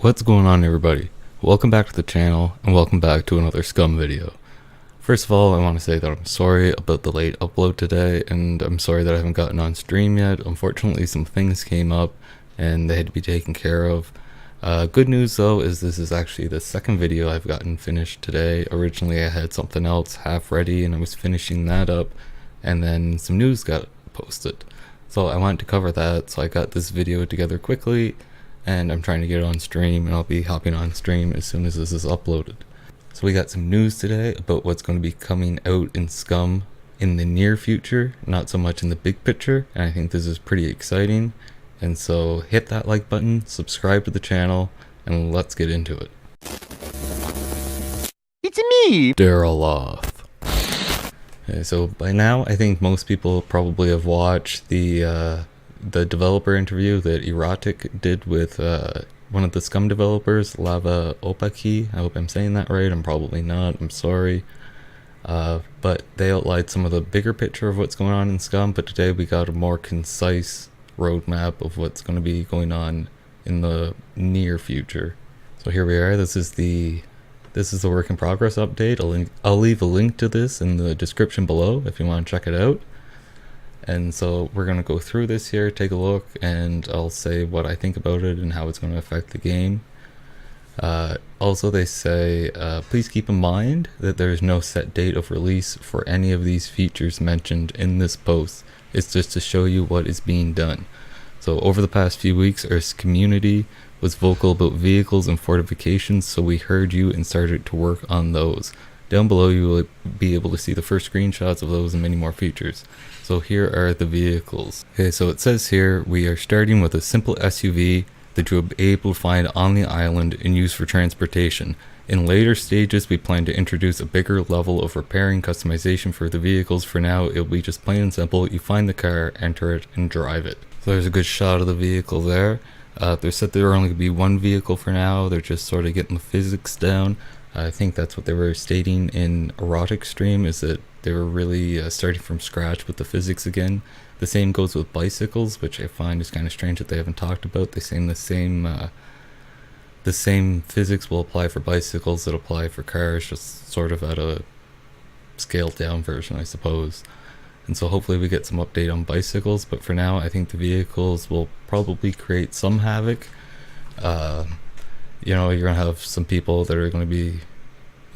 What's going on, everybody? Welcome back to the channel and welcome back to another Scum video. First of all, I want to say that I'm sorry about the late upload today, and I'm sorry that I haven't gotten on stream yet. Unfortunately, some things came up and they had to be taken care of. Good news though is this is actually the second video I've gotten finished today. Originally I had something else half ready and I was finishing that up, and then some news got posted. So I wanted to cover that, so I got this video together quickly, and I'm trying to get it on stream, and I'll be hopping on stream as soon as this is uploaded. So we got some news today about what's going to be coming out in Scum in the near future, not so much in the big picture, and I think this is pretty exciting. And so hit that like button, subscribe to the channel, and let's get into it. It's me, Daraloth. Okay, so by now I think most people probably have watched the developer interview that Erotic did with one of the Scum developers, Lava Opaki. I hope I'm saying that right. I'm probably not. I'm sorry. But they outlined some of the bigger picture of what's going on in Scum, but today we got a more concise roadmap of what's going to be going on in the near future. So here we are. This is the work in progress update. I'll leave a link to this in the description below if you want to check it out. And so we're going to go through this here, take a look, and I'll say what I think about it and how it's going to affect the game. Also, they say, please keep in mind that there is no set date of release for any of these features mentioned in this post. It's just to show you what is being done. So over the past few weeks, our community was vocal about vehicles and fortifications, so we heard you and started to work on those. Down below you will be able to see the first screenshots of those and many more features. So here are the vehicles. Okay, so it says here we are starting with a simple SUV that you'll be able to find on the island and use for transportation. In later stages we plan to introduce a bigger level of repairing customization for the vehicles. For now it'll be just plain and simple. You find the car, enter it, and drive it. So there's a good shot of the vehicle there. They said there are only going to be one vehicle for now. They're just sort of getting the physics down. I think that's what they were stating in Erotic stream, is that they were really starting from scratch with the physics again. The same goes with bicycles, which I find is kind of strange that they haven't talked about. They're saying the same physics will apply for bicycles that apply for cars, just sort of at a scaled down version, I suppose. And so hopefully we get some update on bicycles, but for now I think the vehicles will probably create some havoc. You know, you're gonna have some people that are gonna be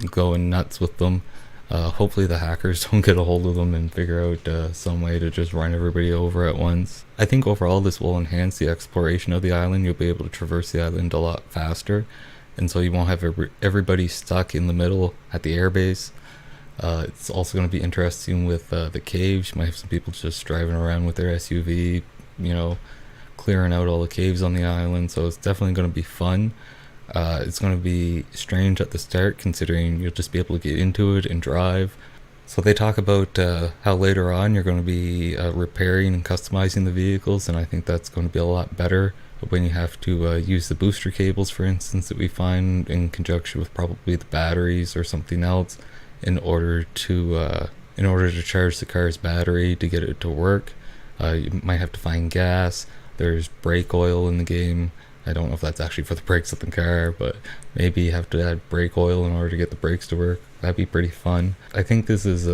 going nuts with them. Hopefully the hackers don't get a hold of them and figure out some way to just run everybody over at once. I think overall this will enhance the exploration of the island. You'll be able to traverse the island a lot faster, and so you won't have everybody stuck in the middle at the airbase. It's also going to be interesting with the caves. You might have some people just driving around with their SUV, you know, clearing out all the caves on the island, so it's definitely going to be fun. It's going to be strange at the start, considering you'll just be able to get into it and drive. So they talk about how later on you're going to be repairing and customizing the vehicles, and I think that's going to be a lot better when you have to use the booster cables, for instance, that we find in conjunction with probably the batteries or something else, in order to charge the car's battery to get it to work. You might have to find gas. There's brake oil in the game. I don't know if that's actually for the brakes of the car, but maybe you have to add brake oil in order to get the brakes to work. That'd be pretty fun. I think this is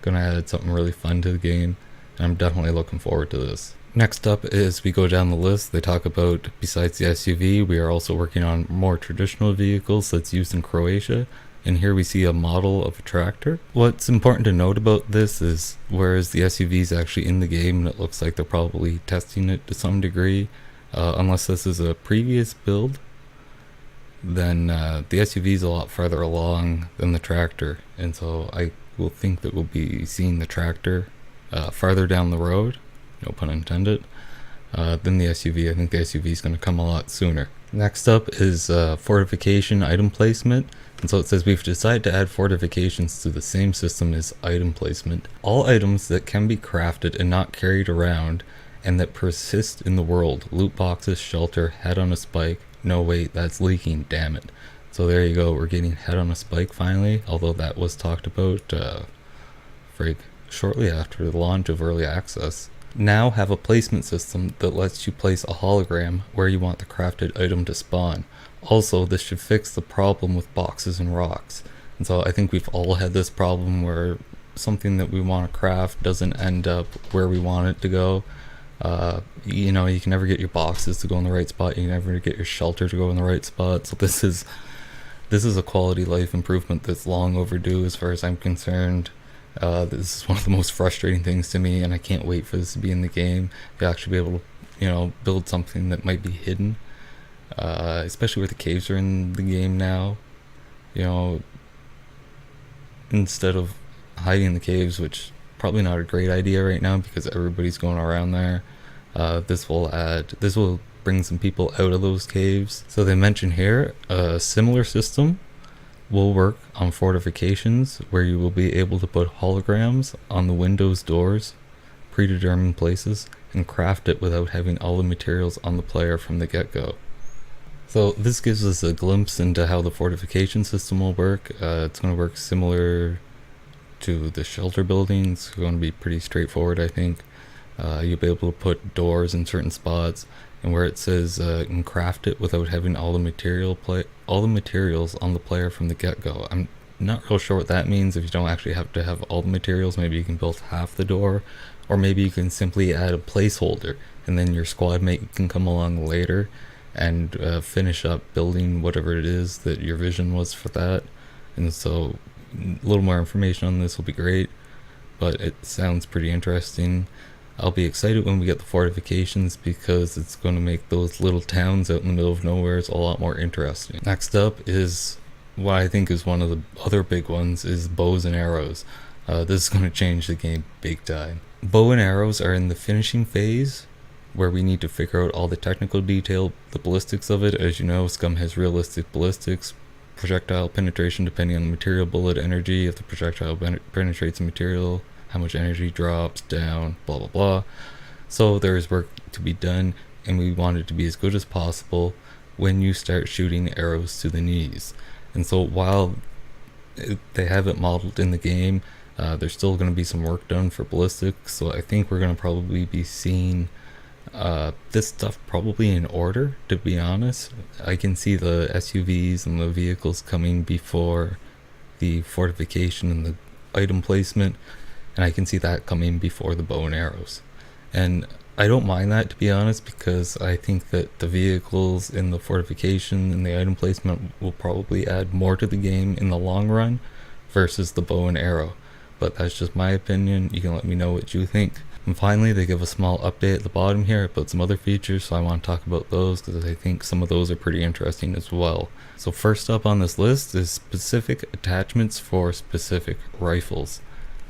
gonna add something really fun to the game, and I'm definitely looking forward to this. Next up is we go down the list. They talk about, besides the SUV, we are also working on more traditional vehicles that's used in Croatia. And here we see a model of a tractor. What's important to note about this is, whereas the SUV is actually in the game and it looks like they're probably testing it to some degree, unless this is a previous build, then the SUV is a lot farther along than the tractor. And so I will think that we'll be seeing the tractor farther down the road, no pun intended, than the SUV. I think the SUV is going to come a lot sooner. Next up is fortification item placement. And so it says we've decided to add fortifications to the same system as item placement. All items that can be crafted and not carried around and that persist in the world. Loot boxes, shelter, head on a spike. No wait, that's leaking, damn it. So there you go, we're getting head on a spike finally, although that was talked about shortly after the launch of early access. now have a placement system that lets you place a hologram where you want the crafted item to spawn. Also, this should fix the problem with boxes and rocks. And so I think we've all had this problem where something that we want to craft doesn't end up where we want it to go. You know, you can never get your boxes to go in the right spot. You can never get your shelter to go in the right spot. So this is a quality life improvement that's long overdue as far as I'm concerned. This is one of the most frustrating things to me, and I can't wait for this to be in the game. To actually be able to, you know, build something that might be hidden, especially where the caves are in the game now. You know, instead of hiding the caves, which probably not a great idea right now because everybody's going around there. This will bring some people out of those caves. So they mention here a similar system will work on fortifications, where you will be able to put holograms on the windows, doors, predetermined places, and craft it without having all the materials on the player from the get-go. So this gives us a glimpse into how the fortification system will work. It's going to work similar to the shelter building. It's going to be pretty straightforward, I think. You'll be able to put doors in certain spots, and where it says you can craft it without having all the materials on the player from the get-go. I'm not real sure what that means. If you don't actually have to have all the materials, maybe you can build half the door, or maybe you can simply add a placeholder, and then your squad mate can come along later and finish up building whatever it is that your vision was for that. And so a little more information on this will be great, but it sounds pretty interesting. I'll be excited when we get the fortifications because it's going to make those little towns out in the middle of nowhere a lot more interesting. Next up is what I think is one of the other big ones, is bows and arrows. This is going to change the game big time. Bow and arrows are in the finishing phase, where we need to figure out all the technical detail, the ballistics of it. As you know, Scum has realistic ballistics, projectile penetration depending on the material, bullet energy, if the projectile penetrates the material, how much energy drops down, blah blah blah. So there is work to be done, and we want it to be as good as possible when you start shooting arrows to the knees. And so while they have it modeled in the game, there's still going to be some work done for ballistics. So I think we're going to probably be seeing this stuff probably in order, to be honest. I can see the SUVs and the vehicles coming before the fortification and the item placement, and I can see that coming before the bow and arrows. And I don't mind that, to be honest, because I think that the vehicles in the fortification and the item placement will probably add more to the game in the long run versus the bow and arrow. But that's just my opinion. You can let me know what you think. And finally, they give a small update at the bottom here about some other features, so I want to talk about those because I think some of those are pretty interesting as well. So first up on this list is specific attachments for specific rifles,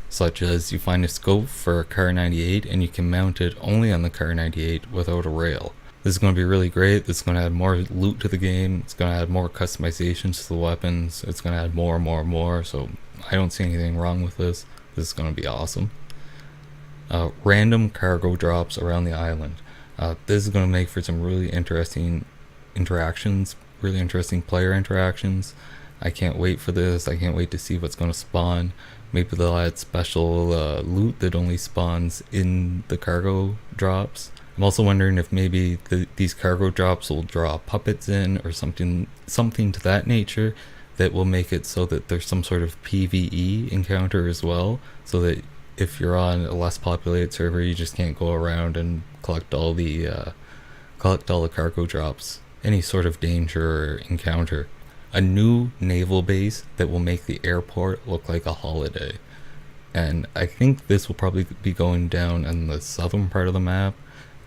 such as you find a scope for a Kar 98 and you can mount it only on the Kar 98 without a rail. This is going to be really great. This is going to add more loot to the game. It's going to add more customizations to the weapons. It's going to add more, so I don't see anything wrong with this. This is going to be awesome. Random cargo drops around the island. This is going to make for some really interesting interactions, really interesting player interactions. I can't wait for this. I can't wait to see what's going to spawn. Maybe they'll add special loot that only spawns in the cargo drops. I'm also wondering if maybe these cargo drops will draw puppets in or something to that nature that will make it so that there's some sort of PvE encounter as well, so that if you're on a less populated server, you just can't go around and collect all the cargo drops. Any sort of danger or encounter. A new naval base that will make the airport look like a holiday. And I think this will probably be going down in the southern part of the map.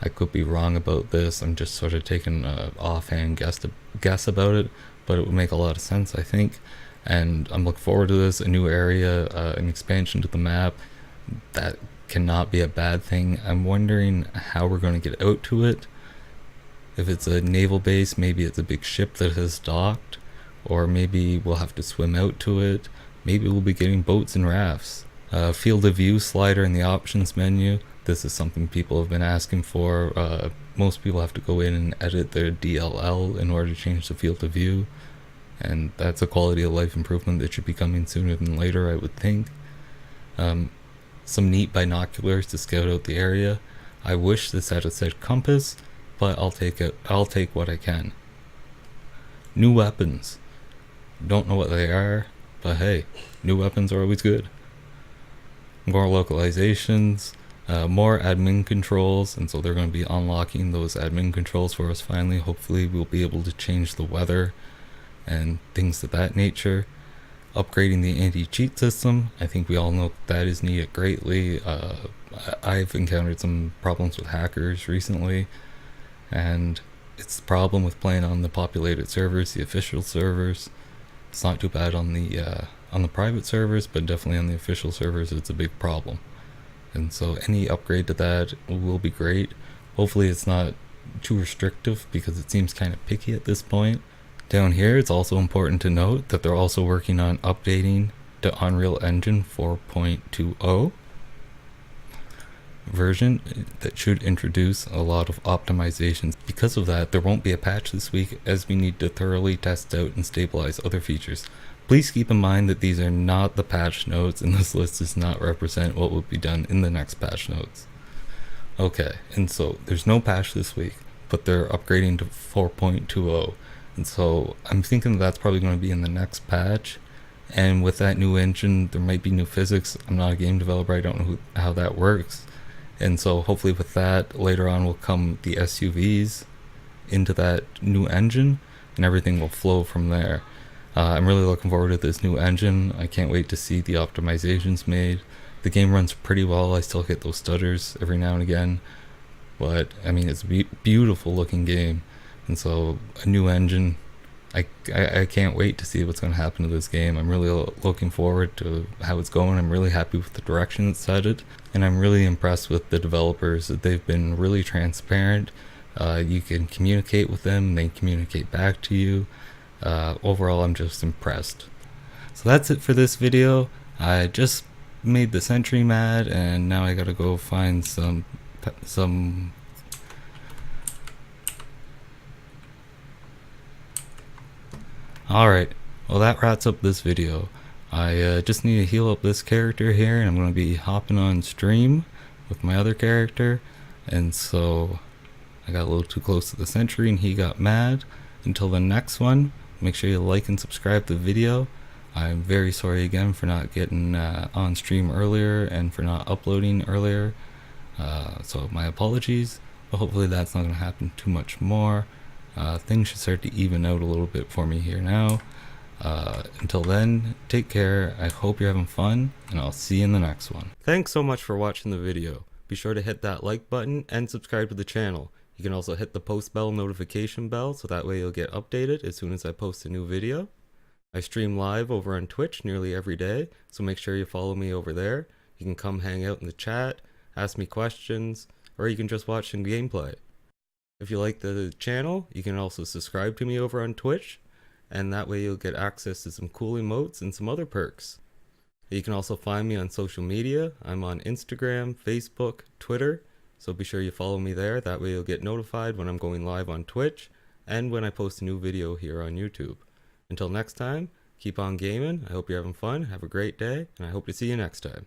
I could be wrong about this. I'm just sort of taking an offhand guess about it, but it would make a lot of sense, I think. And I'm looking forward to this. A new area, an expansion to the map. That cannot be a bad thing. I'm wondering how we're going to get out to it. If it's a naval base, maybe it's a big ship that has docked, or maybe we'll have to swim out to it. Maybe we'll be getting boats and rafts. Field of view slider in the options menu. This is something people have been asking for. Most people have to go in and edit their DLL in order to change the field of view, and that's a quality of life improvement that should be coming sooner than later, I would think. Some neat binoculars to scout out the area. I wish this had said compass, but I'll take it. I'll take what I can. New weapons. Don't know what they are, but hey, new weapons are always good. More localizations, more admin controls, and so they're going to be unlocking those admin controls for us finally. Hopefully we'll be able to change the weather and things of that nature. Upgrading the anti-cheat system, I think we all know that is needed greatly. I've encountered some problems with hackers recently, and it's the problem with playing on the populated servers, the official servers. It's not too bad on the private servers, but definitely on the official servers it's a big problem. And so any upgrade to that will be great. Hopefully it's not too restrictive, because it seems kind of picky at this point. Down here, it's also important to note that they're also working on updating to Unreal Engine 4.20 version that should introduce a lot of optimizations. Because of that, there won't be a patch this week, as we need to thoroughly test out and stabilize other features. Please keep in mind that these are not the patch notes, and this list does not represent what will be done in the next patch notes. Okay, and so there's no patch this week, but they're upgrading to 4.20. And so I'm thinking that's probably going to be in the next patch. And with that new engine, there might be new physics. I'm not a game developer, I don't know how that works. And so hopefully with that, later on will come the SUVs into that new engine, and everything will flow from there. I'm really looking forward to this new engine. I can't wait to see the optimizations made. The game runs pretty well. I still get those stutters every now and again, but I mean, it's a beautiful looking game. And so a new engine, I can't wait to see what's going to happen to this game. I'm really looking forward to how it's going. I'm really happy with the direction it's headed, and I'm really impressed with the developers. They've been really transparent. You can communicate with them, they communicate back to you. Overall, I'm just impressed. So that's it for this video. I just made the sentry mad, and now I gotta go find some Alright, well that wraps up this video. I just need to heal up this character here, and I'm going to be hopping on stream with my other character, and so I got a little too close to the sentry and he got mad. Until the next one, make sure you like and subscribe to the video. I'm very sorry again for not getting on stream earlier and for not uploading earlier, so my apologies, but hopefully that's not going to happen too much more. Things should start to even out a little bit for me here now. Until then, take care. I hope you're having fun, and I'll see you in the next one. Thanks so much for watching the video. Be sure to hit that like button and subscribe to the channel. You can also hit the post bell notification bell, so that way you'll get updated as soon as I post a new video. I stream live over on Twitch nearly every day, so make sure you follow me over there. You can come hang out in the chat, ask me questions, or you can just watch some gameplay. If you like the channel, you can also subscribe to me over on Twitch, and that way you'll get access to some cool emotes and some other perks. You can also find me on social media. I'm on Instagram, Facebook, Twitter, so be sure you follow me there. That way you'll get notified when I'm going live on Twitch and when I post a new video here on YouTube. Until next time, keep on gaming. I hope you're having fun. Have a great day, and I hope to see you next time.